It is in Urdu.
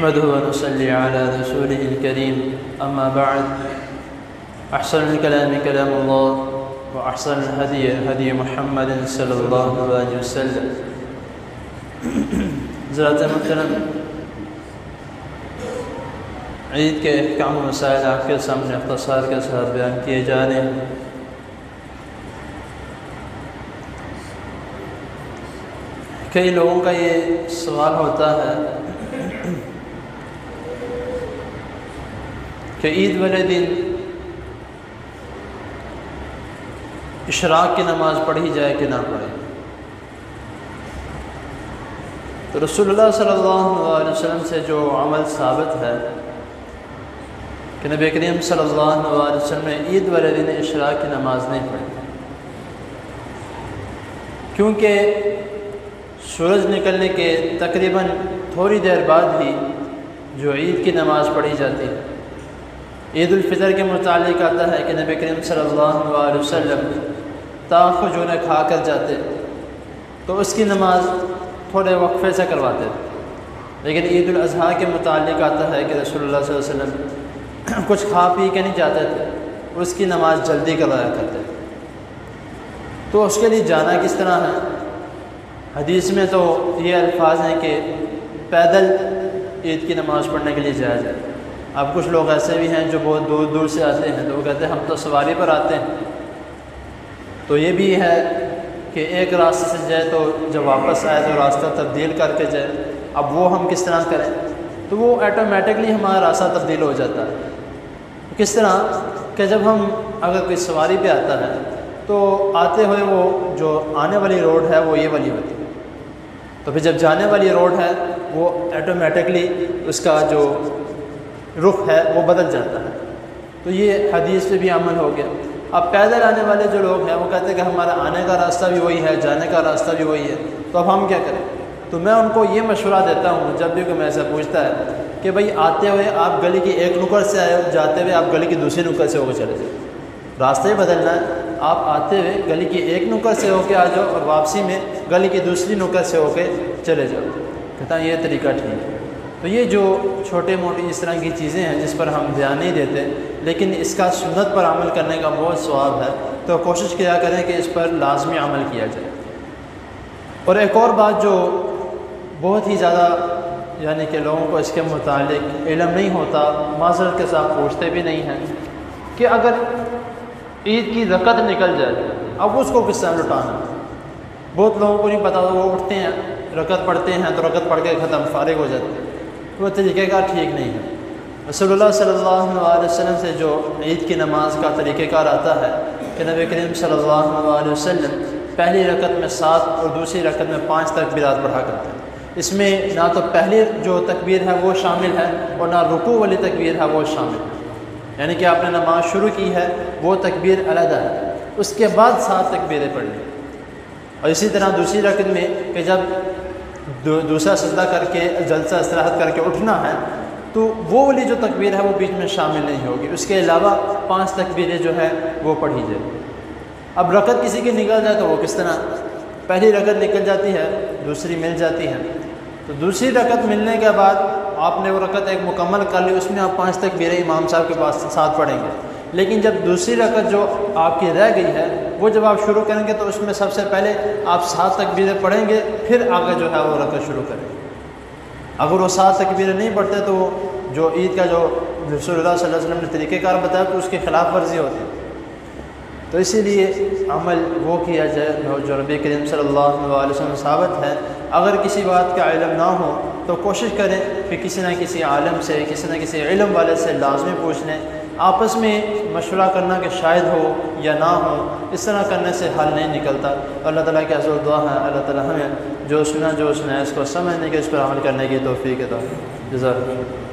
نحمده ونصلي على رسوله الكريم أما بعد أحسن الكلام كلام الله وأحسن الهدي هدي محمد صلى الله عليه وسلم. حضرات محترم، عید کے احکام و مسائل آپ کے سامنے اختصار کے ساتھ بیان کیے جا رہے ہیں. کئی لوگوں کا یہ سوال ہوتا ہے کہ عید والے دن اشراق کی نماز پڑھی جائے کہ نہ پڑھے. تو رسول اللہ صلی اللہ علیہ وسلم سے جو عمل ثابت ہے کہ نبی کریم صلی اللہ علیہ وسلم نے عید والے دن اشراق کی نماز نہیں پڑھی، کیونکہ سورج نکلنے کے تقریباً تھوڑی دیر بعد ہی جو عید کی نماز پڑھی جاتی ہے. عید الفطر کے متعلق آتا ہے کہ نبی کریم صلی اللہ علیہ وسلم تاخجونیں کھا کر جاتے تو اس کی نماز تھوڑے وقفے سے کرواتے تھے. لیکن عید الاضحیٰ کے متعلق آتا ہے کہ رسول اللہ صلی اللہ علیہ وسلم کچھ کھا پی کے نہیں جاتے تھے، اس کی نماز جلدی کروایا کرتے تھے. تو اس کے لیے جانا کس طرح ہے؟ حدیث میں تو یہ الفاظ ہیں کہ پیدل عید کی نماز پڑھنے کے لیے جایا جائے. اب کچھ لوگ ایسے بھی ہیں جو بہت دور دور سے آتے ہیں تو وہ کہتے ہیں ہم تو سواری پر آتے ہیں. تو یہ بھی ہے کہ ایک راستے سے جائے تو جب واپس آئے تو راستہ تبدیل کر کے جائے. اب وہ ہم کس طرح کریں؟ تو وہ آٹومیٹکلی ہمارا راستہ تبدیل ہو جاتا ہے. کس طرح کہ جب ہم اگر کوئی سواری پہ آتا ہے تو آتے ہوئے وہ جو آنے والی روڈ ہے وہ یہ والی ہوتی ہے، تو پھر جب جانے والی روڈ ہے وہ آٹومیٹکلی اس کا جو رخ ہے وہ بدل جاتا ہے. تو یہ حدیث پہ بھی عمل ہو گیا. اب پیدل آنے والے جو لوگ ہیں وہ کہتے ہیں کہ ہمارا آنے کا راستہ بھی وہی ہے، جانے کا راستہ بھی وہی ہے، تو اب ہم کیا کریں؟ تو میں ان کو یہ مشورہ دیتا ہوں جب بھی کوئی میں ایسا پوچھتا ہے کہ بھائی آتے ہوئے آپ گلی کی ایک نکڑ سے آئے ہو، جاتے ہوئے آپ گلی کی دوسری نکڑ سے ہو کے چلے جائیں. راستہ ہی بدلنا ہے. آپ آتے ہوئے گلی کی ایک نکڑ سے ہو کے آ جاؤ اور واپسی میں گلی کی دوسری نکڑ سے ہو کے چلے جاؤ. کہتا ہے یہ طریقہ ٹھیک ہے. تو یہ جو چھوٹے موٹی اس طرح کی چیزیں ہیں جس پر ہم دھیان نہیں دیتے، لیکن اس کا سنت پر عمل کرنے کا بہت ثواب ہے، تو کوشش کیا کریں کہ اس پر لازمی عمل کیا جائے. اور ایک اور بات جو بہت ہی زیادہ یعنی کہ لوگوں کو اس کے متعلق علم نہیں ہوتا، معذرت کے ساتھ پوچھتے بھی نہیں ہیں، کہ اگر عید کی رکعت نکل جائے اب اس کو کس طرح لٹانا. بہت لوگوں کو نہیں پتا، وہ اٹھتے ہیں رکعت پڑھتے ہیں تو رکعت پڑھ کے ختم فارغ ہو جاتے ہیں. وہ طریقہ کار ٹھیک نہیں ہے. رسول اللہ صلی اللہ علیہ وسلم سے جو عید کی نماز کا طریقہ کار آتا ہے کہ نبی کریم صلی اللہ علیہ وسلم پہلی رکعت میں 7 اور دوسری رکعت میں 5 تکبیرات پڑھا کرتے ہیں. اس میں نہ تو پہلی جو تکبیر ہے وہ شامل ہے اور نہ رکوع والی تکبیر ہے وہ شامل ہے. یعنی کہ آپ نے نماز شروع کی ہے وہ تکبیر علیحدہ ہے، اس کے بعد 7 تکبیریں پڑھنی. اور اسی طرح دوسری رکعت میں کہ جب دوسرا سجدہ کر کے جلسہ استراحت کر کے اٹھنا ہے تو وہ والی جو تکبیر ہے وہ بیچ میں شامل نہیں ہوگی. اس کے علاوہ 5 تکبیریں جو ہے وہ پڑھی جائے. اب رکعت کسی کی نکل جائے تو وہ کس طرح؟ پہلی رکعت نکل جاتی ہے، دوسری مل جاتی ہے، تو دوسری رکعت ملنے کے بعد آپ نے وہ رکعت ایک مکمل کر لی، اس میں آپ 5 تکبیریں امام صاحب کے پاس ساتھ پڑھیں گے. لیکن جب دوسری رکعت جو آپ کی رہ گئی ہے وہ جب آپ شروع کریں گے تو اس میں سب سے پہلے آپ 7 تکبیریں پڑھیں گے، پھر آگے جو ہے وہ رکعت شروع کریں گے. اگر وہ 7 تکبیریں نہیں پڑھتے تو جو عید کا جو رسول اللہ صلی اللہ علیہ وسلم نے طریقہ کار بتایا تو اس کی خلاف ورزی ہوتی ہے. تو اسی لیے عمل وہ کیا جائے جو نبی کریم صلی اللہ علیہ وسلم ثابت ہے. اگر کسی بات کا علم نہ ہو تو کوشش کریں کہ کسی نہ کسی عالم سے، کسی نہ کسی علم والے سے لازمی پوچھ لیں. آپس میں مشورہ کرنا کہ شاید ہو یا نہ ہو، اس طرح کرنے سے حل نہیں نکلتا. اللہ تعالیٰ کی عزت دعا ہے اللہ تعالیٰ ہمیں جو سنا ہے اس کو سمجھنے کے، اس پر عمل کرنے کی توفیق عطا فرمائے. جزاک اللہ.